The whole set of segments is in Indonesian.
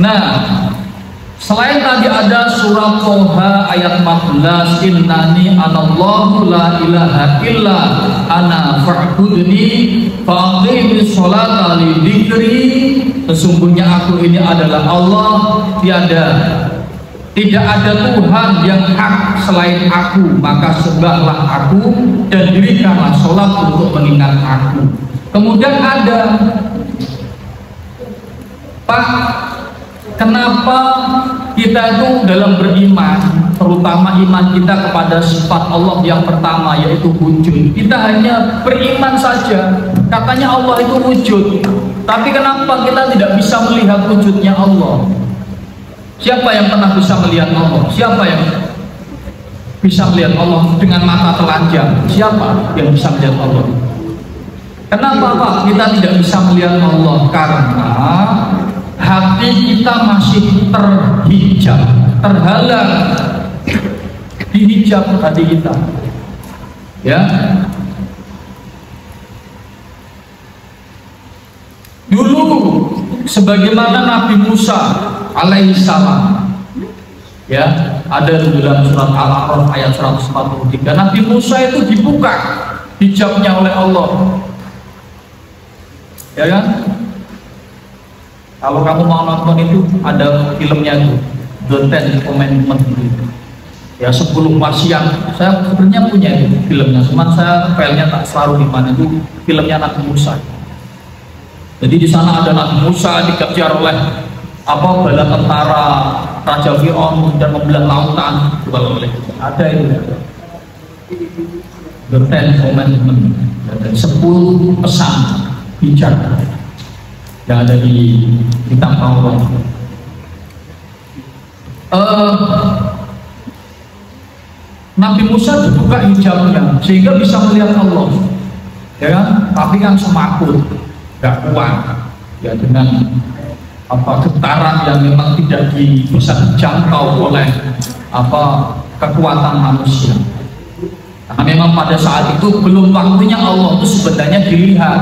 Nah, selain tadi ada surat Toha ayat 14, innani anallahu la ilaha illa ana fa'budni fa'aqimis sholata li dzikri, sesungguhnya aku ini adalah Allah, tidak ada Tuhan yang hak selain aku, maka sembahlah aku dan dirikanlah sholat untuk mengingat aku. Kemudian ada, Pak, kenapa kita itu dalam beriman, terutama iman kita kepada sifat Allah yang pertama yaitu wujud, kita hanya beriman saja, katanya Allah itu wujud, tapi kenapa kita tidak bisa melihat wujudnya Allah? Siapa yang pernah bisa melihat Allah? Siapa yang bisa melihat Allah dengan mata telanjang? Siapa yang bisa melihat Allah? Kenapa Pak kita tidak bisa melihat Allah? Karena hati kita masih terhijab, terhalang, dihijab hati kita, ya. Dulu sebagaimana Nabi Musa alaihissalam, ya, ada di dalam surat Al-A'raf ayat 143, Nabi Musa itu dibuka hijabnya oleh Allah, ya kan? Kalau kamu mau nonton itu ada filmnya itu, The Ten Commandments, ya 10 wasiat. Saya sebenarnya punya itu filmnya, cuman saya filenya tak selalu di mana, itu filmnya Nabi Musa. Jadi di sana ada Nabi Musa dikejar oleh bala tentara Raja Fir'aun dan membelah lautan. Ada itu, The Ten Commandments, 10 pesan bijak yang ada di kitab Taurat. Nabi Musa dibuka hijabnya sehingga bisa melihat Allah, ya kan? Tapi kan semakut, gak kuat, ya, dengan getaran yang memang tidak bisa dijangkau oleh kekuatan manusia. Karena memang pada saat itu belum waktunya Allah itu sebenarnya dilihat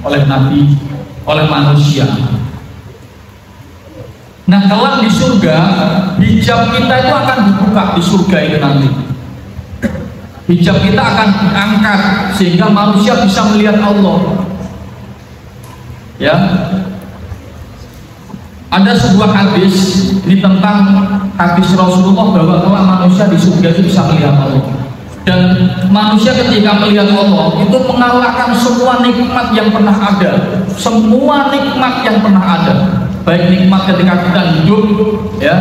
oleh Nabi, oleh manusia. Nah, kelak di surga hijab kita itu akan dibuka di surga itu nanti. Hijab kita akan diangkat sehingga manusia bisa melihat Allah. Ya. Ada sebuah hadis ini tentang hadis Rasulullah bahwa kelak manusia di surga itu bisa melihat Allah. Dan manusia ketika melihat Allah itu mengalahkan semua nikmat yang pernah ada, semua nikmat yang pernah ada, baik nikmat ketika kita hidup, ya,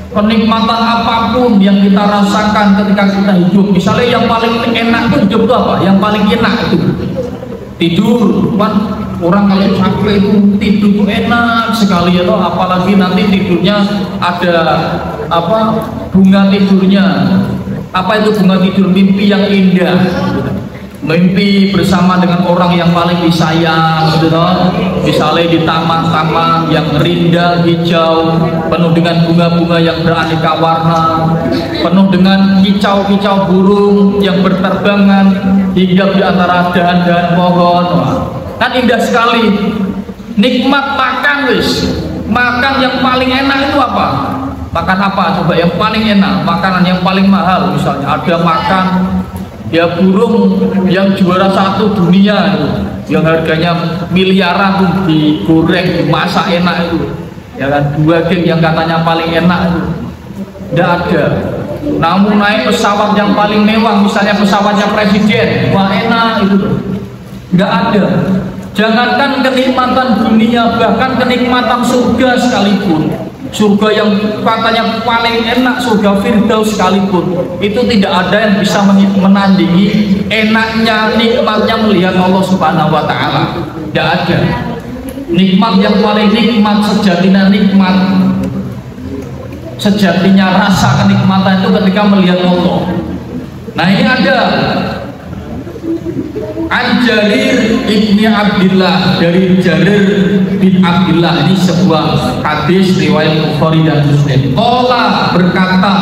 kenikmatan apapun yang kita rasakan ketika kita hidup. Misalnya yang paling enak itu hidup itu apa? Yang paling enak itu tidur, kan? Orang kalau capek itu tidur itu enak sekali, ya, apalagi nanti tidurnya ada bunga tidurnya. Apa itu bunga tidur? Mimpi yang indah, mimpi bersama dengan orang yang paling disayang, gitu, misalnya di taman-taman yang rindang hijau, penuh dengan bunga-bunga yang beraneka warna, penuh dengan kicau-kicau burung yang berterbangan hingga di antara dahan-dahan pohon. Kan indah sekali. Nikmat makan, makan yang paling enak itu apa? Makan apa? Coba yang paling enak, makanan yang paling mahal. Misalnya ada makan, ya, burung yang juara 1 dunia itu, yang harganya miliaran tuh, digoreng, dimasak enak itu, ya kan? Daging yang katanya paling enak itu tidak ada. Namun naik pesawat yang paling mewah, misalnya pesawatnya presiden, wah enak itu, nggak ada. Jangankan kenikmatan dunia, bahkan kenikmatan surga sekalipun, surga yang katanya paling enak, surga Firdaus sekalipun, itu tidak ada yang bisa menandingi enaknya, nikmatnya melihat Allah Subhanahu wa Ta'ala. Tidak ada. Nikmat yang paling nikmat, sejatinya rasa kenikmatan itu ketika melihat Allah. Nah, ini ada An-Jarir ibni Abdillah, dari Jarir bin Abdillah, ini sebuah hadis riwayat Bukhari dan Muslim. Qala, berkata,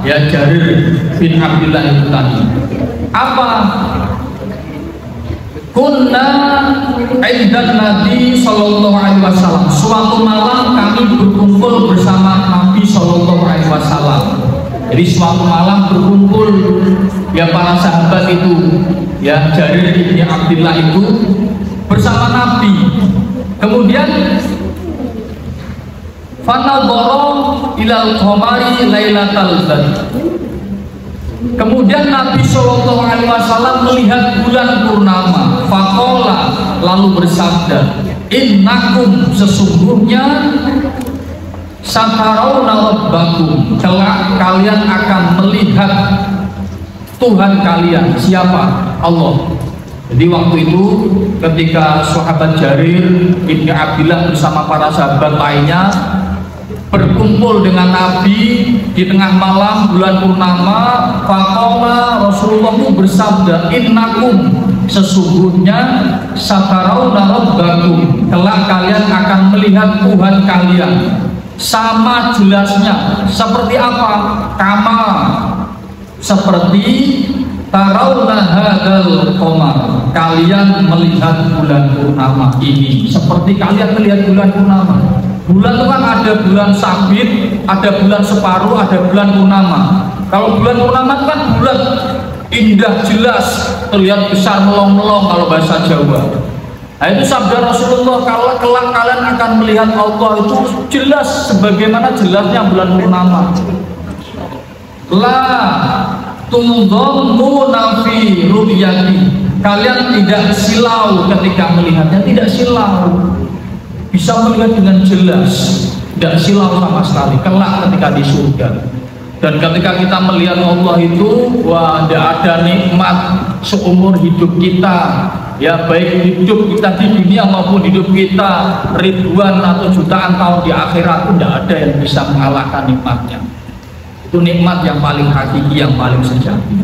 ya, Jarir bin Abdillah itu tadi apa? kunna indan Nabi sallallahu alaihi wasallam. Suatu malam kami berkumpul bersama Nabi sallallahu alaihi wasallam. Jadi suatu malam berkumpul ya para sahabat itu, ya Jarir bin Abdullah itu bersama Nabi. Kemudian fanadhara ilal qamari lailatal badr. Kemudian Nabi Shallallahu Alaihi Wasallam melihat bulan purnama. Faqala, lalu bersabda, innakum, sesungguhnya satarawna rabbakum, kelak kalian akan melihat Tuhan kalian. Siapa? Allah. Jadi waktu itu ketika sahabat Jarir bin Abdullah bersama para sahabat lainnya berkumpul dengan Nabi di tengah malam bulan purnama, faqala, Rasulullah itu bersabda, innakum, sesungguhnya satarawna rabbakum, kelak kalian akan melihat Tuhan kalian. Sama jelasnya, seperti apa? Kama, seperti tarawna hadzal qamar, kalian melihat bulan purnama ini seperti kalian melihat bulan purnama. Bulan itu kan ada bulan sabit, ada bulan separuh, ada bulan purnama. Kalau bulan purnama kan bulan indah, jelas, terlihat besar, melong-melong kalau bahasa Jawa. Nah itu sabda Rasulullah, kalau kelak kalian akan melihat Allah itu jelas sebagaimana jelasnya bulan purnama. La tunzaluna fi ru'yati, kalian tidak silau ketika melihatnya, tidak silau, bisa melihat dengan jelas, tidak silau sama sekali kelak ketika di surga. Dan ketika kita melihat Allah itu, wah, tidak ada nikmat seumur hidup kita, ya baik hidup kita di dunia maupun hidup kita ribuan atau jutaan tahun di akhirat, tidak ada yang bisa mengalahkan nikmatnya. Itu nikmat yang paling hakiki, yang paling sejati.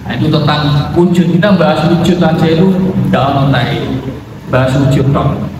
Nah, itu tentang wujud. Kita bahas wujud aja itu tidak mau bahas wujud dong.